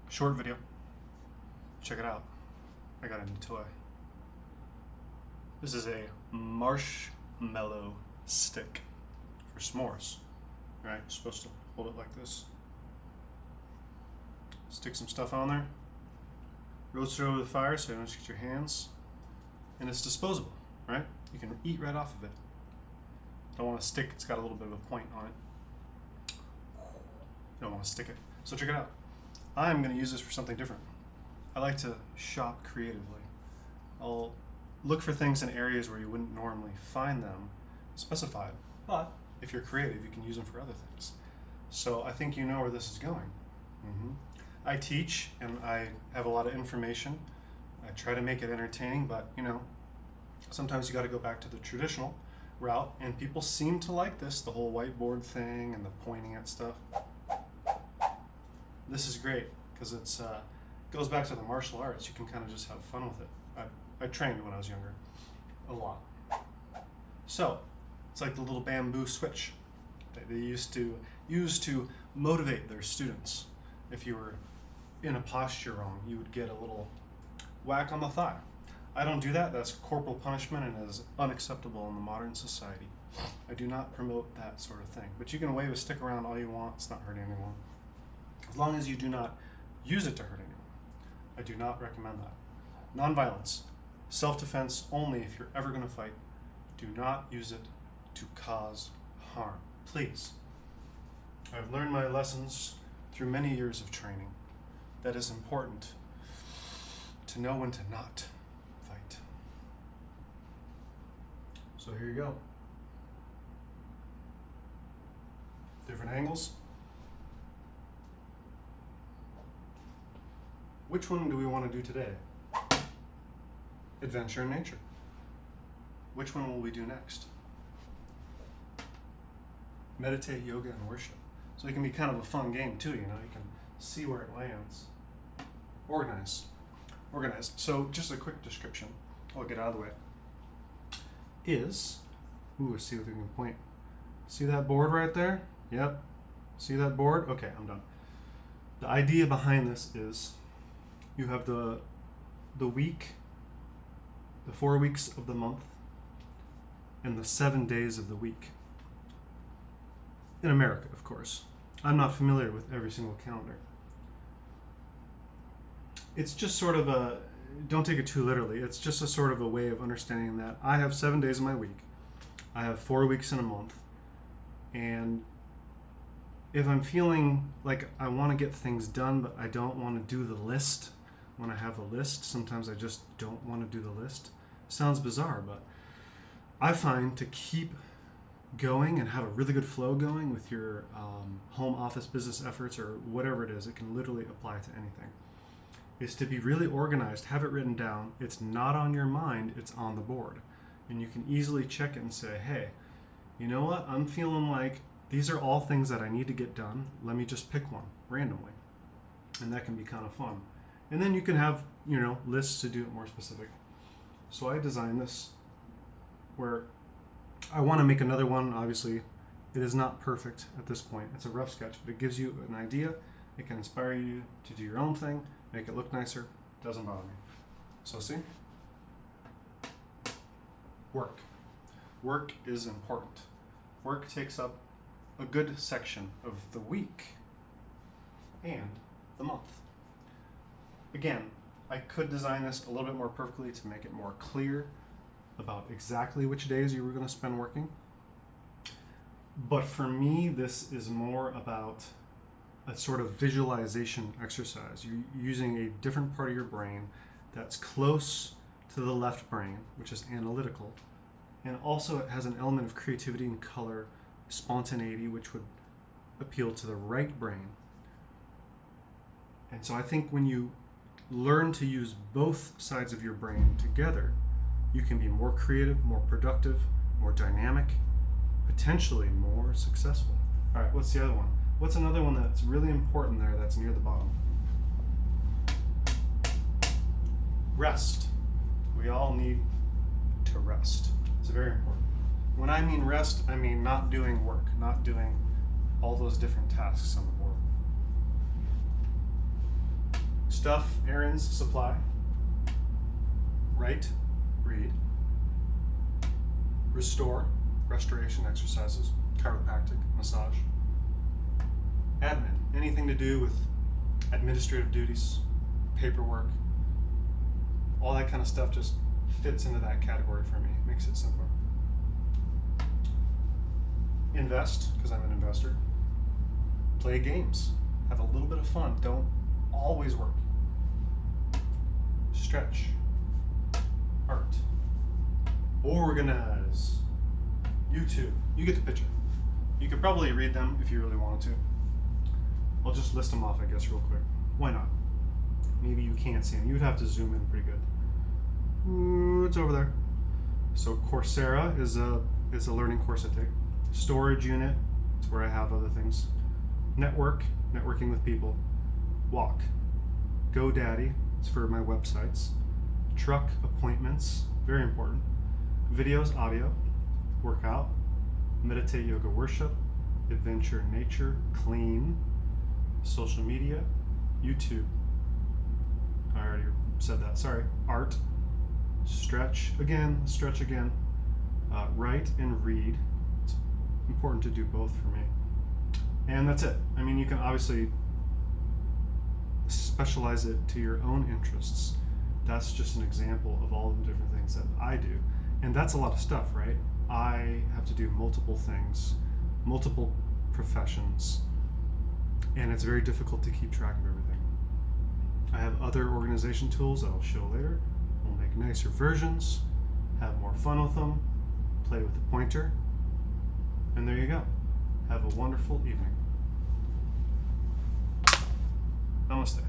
Short video. Check it out. I got a new toy. This is a marshmallow stick for s'mores. Right? You're supposed to hold it like this. Stick some stuff on there. Roast it over the fire so you don't just get your hands. And it's disposable, right? You can eat right off of it. Don't want to stick, it's got a little bit of a point on it. You don't want to stick it. So check it out. I'm going to use this for something different. I like to shop creatively. I'll look for things in areas where you wouldn't normally find them specified. But if you're creative, you can use them for other things. So I think you know where this is going. I teach and I have a lot of information. I try to make it entertaining, but sometimes you got to go back to the traditional route, and people seem to like this, the whole whiteboard thing and the pointing at stuff. This is great because it's goes back to the martial arts. You can kind of just have fun with it. I trained when I was younger, a lot. So it's like the little bamboo switch that they used to use to motivate their students. If you were in a posture wrong, you would get a little whack on the thigh. I don't do that. That's corporal punishment and is unacceptable in the modern society. I do not promote that sort of thing. But you can wave a stick around all you want. It's not hurting anyone. As long as you do not use it to hurt anyone. I do not recommend that. Nonviolence. Self-defense only if you're ever going to fight. Do not use it to cause harm. Please. I've learned my lessons through many years of training. That is important to know when to not fight. So here you go. Different angles. Which one do we want to do today? Adventure in nature. Which one will we do next? Meditate, yoga, and worship. So it can be kind of a fun game too, you can see where it lands. Organize. So just a quick description, I'll get out of the way, is, let's see if we can point. See that board right there? Yep. See that board? Okay, I'm done. The idea behind this is you have the week, the 4 weeks of the month, and the 7 days of the week. In America, of course. I'm not familiar with every single calendar. It's just sort of don't take it too literally, it's just a sort of a way of understanding that I have 7 days in my week. I have 4 weeks in a month. And if I'm feeling like I want to get things done, but I don't want to do the list, when I have a list, sometimes I just don't want to do the list. Sounds bizarre, but I find to keep going and have a really good flow going with your home office business efforts or whatever it is, it can literally apply to anything, is to be really organized, have it written down. It's not on your mind, it's on the board. And you can easily check it and say, hey, you know what? I'm feeling like these are all things that I need to get done. Let me just pick one randomly. And that can be kind of fun. And then you can have, lists to do it more specific. So I designed this where I want to make another one. Obviously, it is not perfect at this point. It's a rough sketch, but it gives you an idea. It can inspire you to do your own thing, make it look nicer. Doesn't bother me. So see? Work. Work is important. Work takes up a good section of the week and the month. Again, I could design this a little bit more perfectly to make it more clear about exactly which days you were going to spend working. But for me, this is more about a sort of visualization exercise. You're using a different part of your brain that's close to the left brain, which is analytical. And also it has an element of creativity and color, spontaneity, which would appeal to the right brain. And so I think when you learn to use both sides of your brain together, you can be more creative, more productive, more dynamic, potentially more successful. All right, what's the other one? What's another one that's really important there that's near the bottom? Rest. We all need to rest. It's very important. When I mean rest, I mean not doing work, not doing all those different tasks on the board. Stuff, errands, supply. Write, read. Restore, restoration exercises, chiropractic, massage. Admin, anything to do with administrative duties, paperwork, all that kind of stuff just fits into that category for me. Makes it simpler. Invest, because I'm an investor. Play games. Have a little bit of fun. Don't always work. Stretch. Art. Organize. YouTube. You get the picture. You could probably read them if you really wanted to. I'll just list them off, I guess, real quick. Why not? Maybe you can't see them. You'd have to zoom in pretty good. Ooh, it's over there. So Coursera is a learning course I take. Storage unit, it's where I have other things. Networking with people. Walk. GoDaddy, it's for my websites. Truck appointments, very important. Videos, audio. Workout. Meditate, yoga, worship. Adventure, nature. Clean. Social media. YouTube. I already said that, sorry. Art. Stretch again. Write and read. It's important to do both for me. And that's it. I mean, you can obviously specialize it to your own interests. That's just an example of all the different things that I do. And that's a lot of stuff, right? I have to do multiple things, multiple professions, and it's very difficult to keep track of everything. I have other organization tools that I'll show later. We'll make nicer versions, have more fun with them, play with the pointer, and there you go. Have a wonderful evening. Namaste.